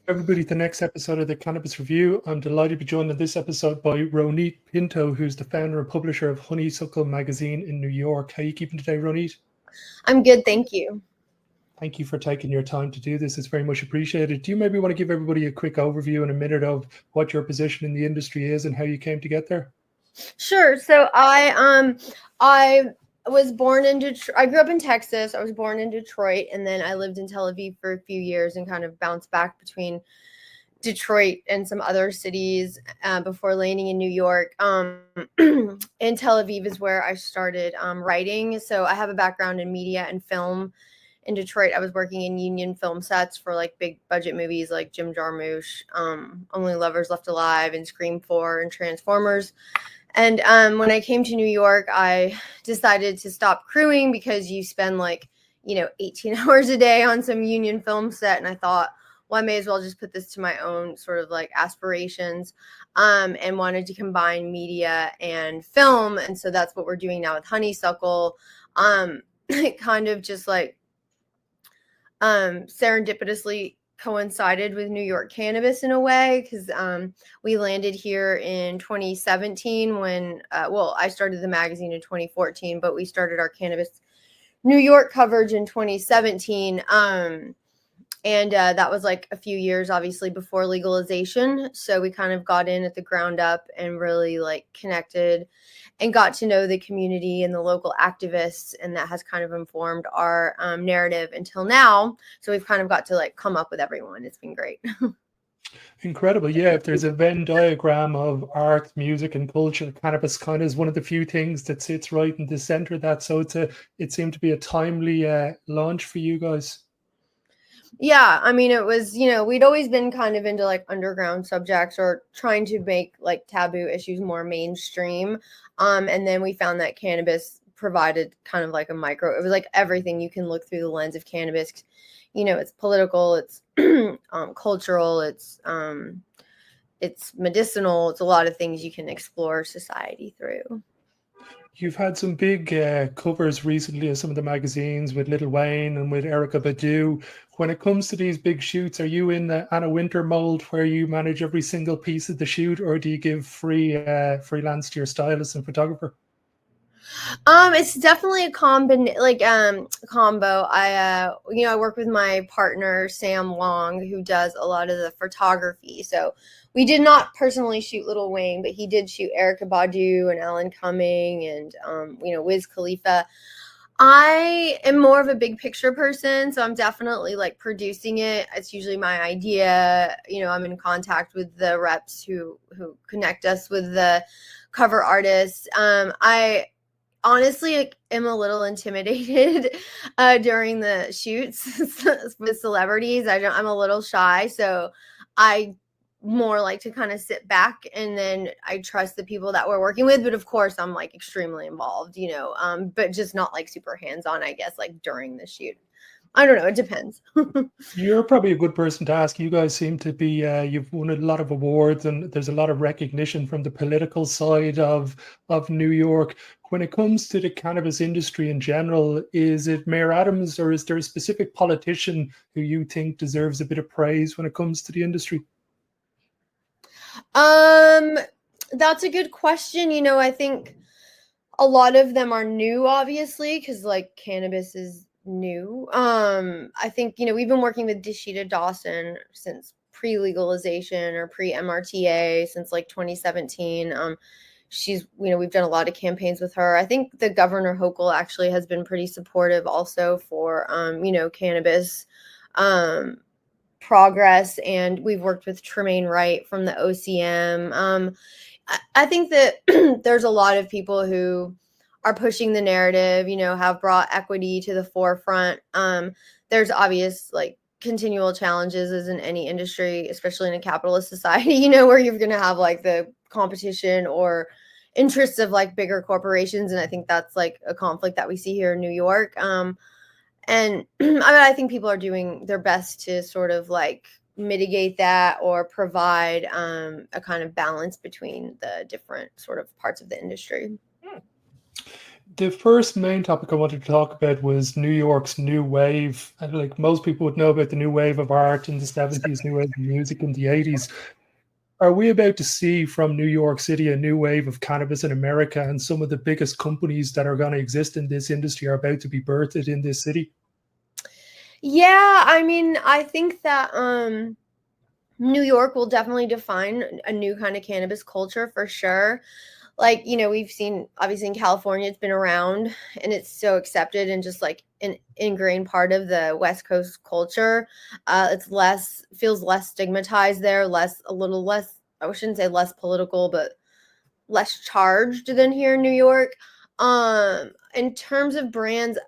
Everybody, the next episode of the Cannabis Review. I'm delighted to be joined in this episode by Ronit Pinto, who's the founder and publisher of Honeysuckle Magazine in New York. How are you keeping today, Ronit? I'm good, thank you. Thank you for taking your time to do this. It's very much appreciated. Do you maybe want to give everybody a quick overview in a minute of what your position in the industry is and how you came to get there? Sure. So I was born in Detroit. I grew up in Texas. I was born in Detroit, and then I lived in Tel Aviv for a few years and kind of bounced back between Detroit and some other cities before landing in New York. In Tel Aviv is where I started writing. So I have a background in media and film. In Detroit, I was working in union film sets for like big budget movies like Jim Jarmusch, Only Lovers Left Alive, and Scream 4 and Transformers. And when I came to New York, I decided to stop crewing because you spend 18 hours a day on some union film set. And I thought, well, I may as well just put this to my own sort of like aspirations, and wanted to combine media and film. And so that's what we're doing now with Honeysuckle. It kind of just like serendipitously coincided with New York cannabis in a way, because we landed here in 2017 when, I started the magazine in 2014, but we started our cannabis New York coverage in 2017. And that was like a few years, obviously, before legalization. So we kind of got in at the ground up and really like connected and got to know the community and the local activists. And that has kind of informed our narrative until now. So we've kind of got to like come up with everyone. It's been great. Incredible. Yeah, if there's a Venn diagram of art, music, and culture, cannabis kind of is one of the few things that sits right in the center of that. So it seemed to be a timely launch for you guys. Yeah, I mean, it was, we'd always been kind of into like underground subjects or trying to make like taboo issues more mainstream. And then we found that cannabis provided kind of like it was like everything you can look through the lens of cannabis. It's political, it's cultural, it's medicinal. It's a lot of things you can explore society through. You've had some big covers recently of some of the magazines with Lil Wayne and with Erykah Badu. When it comes to these big shoots, are you in the Anna Wintour mold where you manage every single piece of the shoot, or do you give freelance to your stylist and photographer? It's definitely a combo. I work with my partner Sam Long, who does a lot of the photography. So we did not personally shoot Lil Wayne, but he did shoot Erykah Badu and Alan Cumming and Wiz Khalifa. I am more of a big picture person, so I'm definitely like producing it. It's usually my idea. I'm in contact with the reps who connect us with the cover artists. I honestly am a little intimidated during the shoots with celebrities. I'm a little shy, so I more like to kind of sit back, and then I trust the people that we're working with. But of course, I'm like extremely involved, but just not like super hands-on, I guess, like during the shoot. I don't know. It depends. You're probably a good person to ask. You guys seem to be, you've won a lot of awards and there's a lot of recognition from the political side of New York. When it comes to the cannabis industry in general, is it Mayor Adams, or is there a specific politician who you think deserves a bit of praise when it comes to the industry? That's a good question. I think a lot of them are new, obviously, because like cannabis is new. I think, we've been working with Deshita Dawson since pre-legalization or pre-MRTA since like 2017. She's, we've done a lot of campaigns with her. I think the Governor Hochul actually has been pretty supportive also for, cannabis progress. And we've worked with Tremaine Wright from the OCM. I think that there's a lot of people who are pushing the narrative, have brought equity to the forefront. There's obvious like continual challenges as in any industry, especially in a capitalist society, where you're going to have like the competition or interests of like bigger corporations. And I think that's like a conflict that we see here in New York. And I think people are doing their best to sort of like mitigate that or provide a kind of balance between the different sort of parts of the industry. The first main topic I wanted to talk about was New York's new wave. And like most people would know about the new wave of art in the 70s, new wave of music in the 80s. Are we about to see from New York City a new wave of cannabis in America, and some of the biggest companies that are going to exist in this industry are about to be birthed in this city? Yeah, I mean, I think that New York will definitely define a new kind of cannabis culture for sure. Like, we've seen obviously in California, it's been around and it's so accepted and just like an ingrained part of the West Coast culture. Feels less stigmatized there, a little less, I shouldn't say less political, but less charged than here in New York. In terms of brands,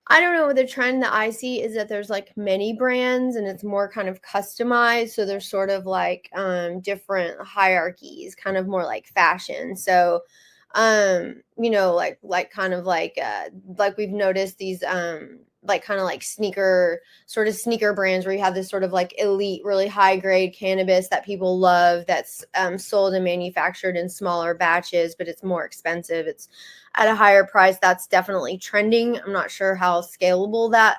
I don't know. The trend that I see is that there's like many brands and it's more kind of customized. So there's sort of like different hierarchies, kind of more like fashion. So like kind of like we've noticed these like kind of like sneaker brands where you have this sort of like elite, really high grade cannabis that people love that's sold and manufactured in smaller batches, but it's more expensive. It's at a higher price. That's definitely trending. I'm not sure how scalable that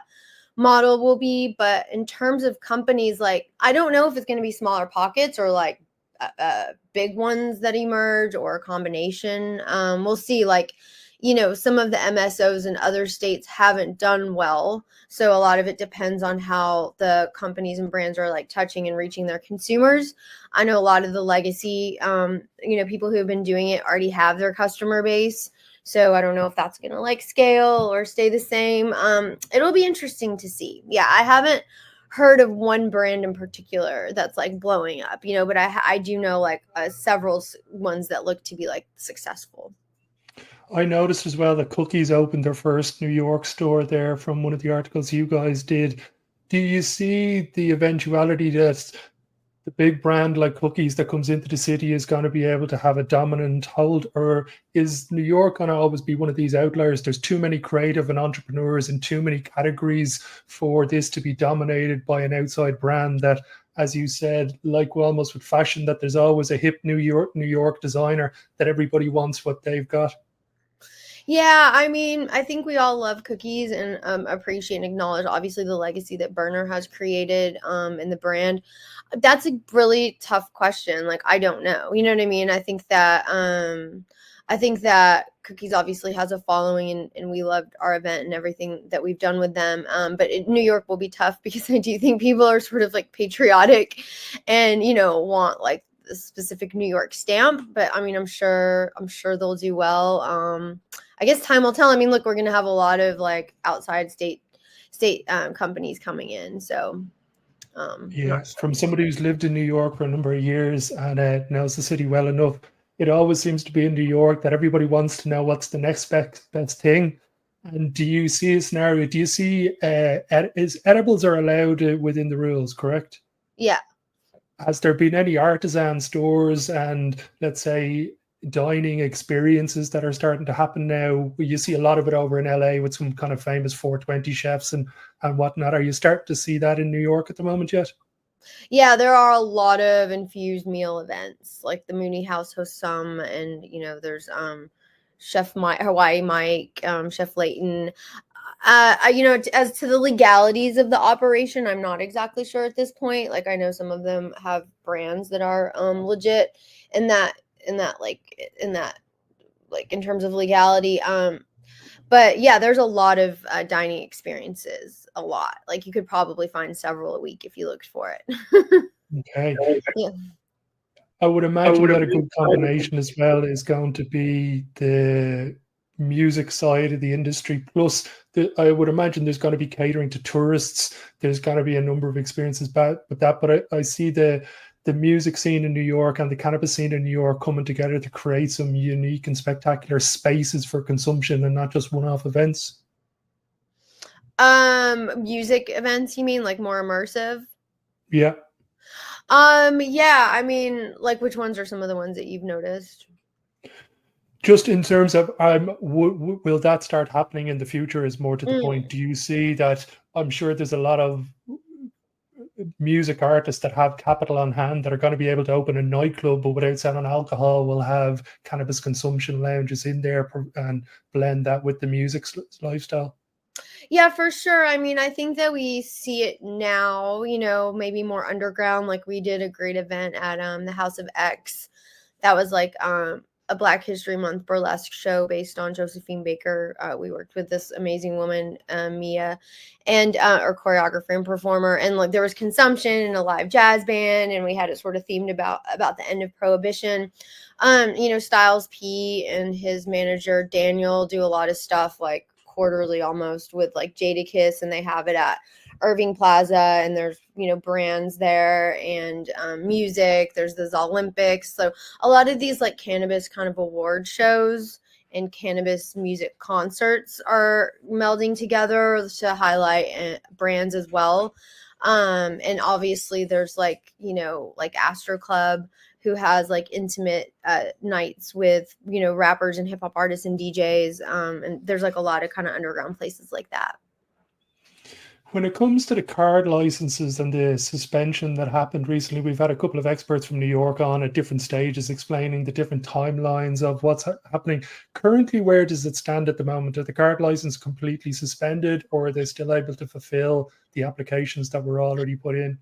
model will be, but in terms of companies, like I don't know if it's going to be smaller pockets or like big ones that emerge or a combination. We'll see. Like, some of the MSOs in other states haven't done well, so a lot of it depends on how the companies and brands are like touching and reaching their consumers. I know a lot of the legacy people who have been doing it already have their customer base, so I don't know if that's going to like scale or stay the same. It'll be interesting to see. Yeah, I haven't heard of one brand in particular that's like blowing up, but I do know like several ones that look to be like successful. I noticed as well that Cookies opened their first New York store there from one of the articles you guys did. Do you see the eventuality that the big brand like Cookies that comes into the city is going to be able to have a dominant hold, or is New York going to always be one of these outliers? There's too many creative and entrepreneurs in too many categories for this to be dominated by an outside brand that, as you said, like almost with fashion, that there's always a hip New York designer that everybody wants what they've got. Yeah, I mean, I think we all love Cookies and appreciate and acknowledge obviously the legacy that Burner has created in the brand. That's a really tough question. Like, I don't know. You know what I mean? I think that Cookies obviously has a following and we loved our event and everything that we've done with them. But New York will be tough because I do think people are sort of like patriotic and, want like the specific New York stamp. But I mean, I'm sure they'll do well. I guess time will tell. I mean, look, we're going to have a lot of like outside state companies coming in. So, Yeah, from somebody who's lived in New York for a number of years and knows the city well enough, it always seems to be in New York that everybody wants to know what's the next best thing. And do you see a scenario? Do you see edibles are allowed within the rules, correct? Yeah. Has there been any artisan stores and, let's say, dining experiences that are starting to happen now? You see a lot of it over in LA with some kind of famous 420 chefs and whatnot. Are you starting to see that in New York at the moment yet? Yeah, there are a lot of infused meal events. Like the Mooney House hosts some, and there's Chef Mike, Hawaii Mike, Chef Layton. As to the legalities of the operation, I'm not exactly sure at this point. Like I know some of them have brands that are legit in that in terms of legality. But yeah, there's a lot of dining experiences, a lot. Like you could probably find several a week if you looked for it. Okay. Yeah. I would imagine that a good combination as well is going to be the music side of the industry. Plus, I would imagine there's going to be catering to tourists. There's going to be a number of experiences with that. But I see the music scene in New York and the cannabis scene in New York coming together to create some unique and spectacular spaces for consumption and not just one-off events. Music events, you mean like more immersive? Yeah. Yeah, I mean, like which ones are some of the ones that you've noticed? Just in terms of, will that start happening in the future? Is more to the point. Do you see that? I'm sure there's a lot of music artists that have capital on hand that are going to be able to open a nightclub, but without selling alcohol, will have cannabis consumption lounges in there and blend that with the music lifestyle. Yeah, for sure. I mean, I think that we see it now, maybe more underground. Like we did a great event at the House of X. That was like a Black History Month burlesque show based on Josephine Baker. We worked with this amazing woman, Mia, and our choreographer and performer. And like there was consumption and a live jazz band, and we had it sort of themed about the end of Prohibition. Styles P and his manager Daniel do a lot of stuff like quarterly almost with like Jadakiss, and they have it at Irving Plaza, and there's brands there and music. There's the Olympics, so a lot of these like cannabis kind of award shows and cannabis music concerts are melding together to highlight brands as well. And obviously there's like Astro Club, who has like intimate nights with rappers and hip hop artists and DJs, and there's like a lot of kind of underground places like that. When it comes to the card licenses and the suspension that happened recently, we've had a couple of experts from New York on at different stages explaining the different timelines of what's happening. Currently, where does it stand at the moment? Are the card licenses completely suspended, or are they still able to fulfill the applications that were already put in?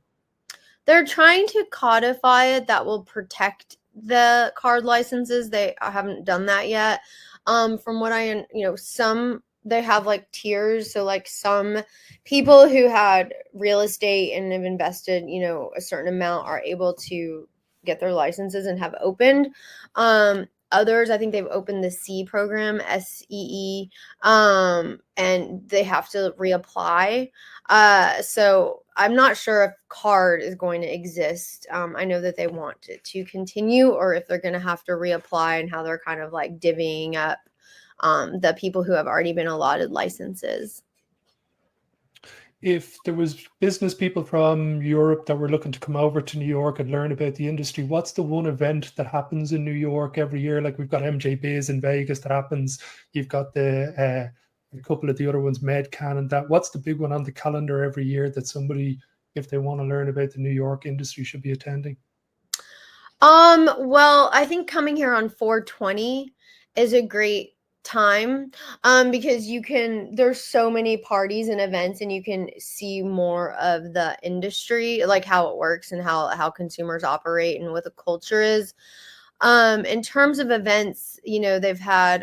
They're trying to codify it that will protect the card licenses. They haven't done that yet. From what they have like tiers. So like some people who had real estate and have invested, a certain amount are able to get their licenses and have opened. Others, I think they've opened the C program, SEE, and they have to reapply. So I'm not sure if card is going to exist. I know that they want it to continue, or if they're going to have to reapply, and how they're kind of like divvying up the people who have already been allotted licenses. If there was business people from Europe that were looking to come over to New York and learn about the industry, what's the one event that happens in New York every year? Like we've got MJ Biz in Vegas that happens. You've got a couple of the other ones, MedCan and that. What's the big one on the calendar every year that somebody, if they want to learn about the New York industry, should be attending? Well, I think coming here on 420 is a great time, because there's so many parties and events, and you can see more of the industry, like how it works and how consumers operate and what the culture is. In terms of events, they've had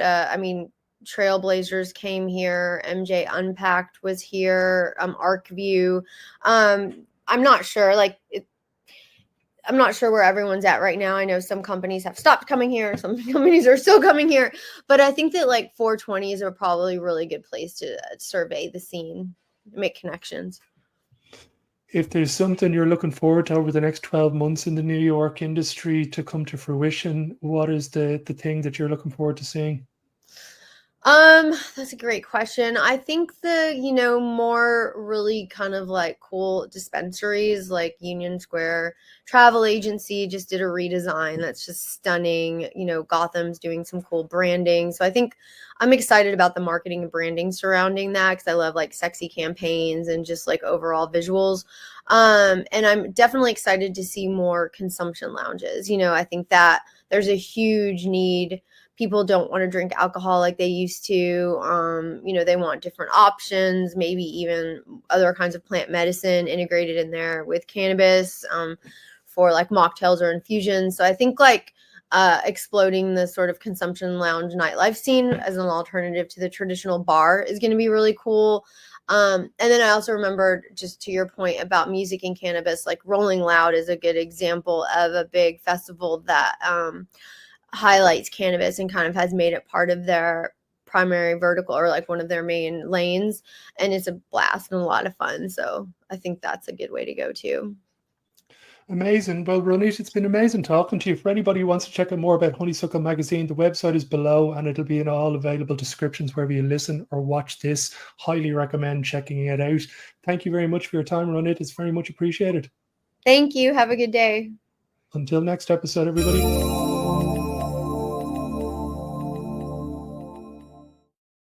Trailblazers came here, MJ Unpacked was here, Arcview. I'm not sure, I'm not sure where everyone's at right now. I know some companies have stopped coming here. Some companies are still coming here. But I think that like 420s are probably a really good place to survey the scene, make connections. If there's something you're looking forward to over the next 12 months in the New York industry to come to fruition, what is the thing that you're looking forward to seeing? That's a great question. I think the, more really kind of like cool dispensaries like Union Square Travel Agency just did a redesign that's just stunning. Gotham's doing some cool branding. So I think I'm excited about the marketing and branding surrounding that, because I love like sexy campaigns and just like overall visuals. And I'm definitely excited to see more consumption lounges. I think that there's a huge need. People don't want to drink alcohol like they used to. They want different options, maybe even other kinds of plant medicine integrated in there with cannabis, for like mocktails or infusions. So I think like exploding the sort of consumption lounge nightlife scene as an alternative to the traditional bar is going to be really cool. And then I also remembered, just to your point about music and cannabis, like Rolling Loud is a good example of a big festival that highlights cannabis and kind of has made it part of their primary vertical, or like one of their main lanes, and it's a blast and a lot of fun. So I think that's a good way to go too. Amazing. Well, Ronit, it's been amazing talking to you. For anybody who wants to check out more about Honeysuckle Magazine, the website is below, and it'll be in all available descriptions wherever you listen or watch this. Highly recommend checking it out. Thank you very much for your time, Ronit. It's very much appreciated. Thank you. Have a good day. Until next episode, everybody.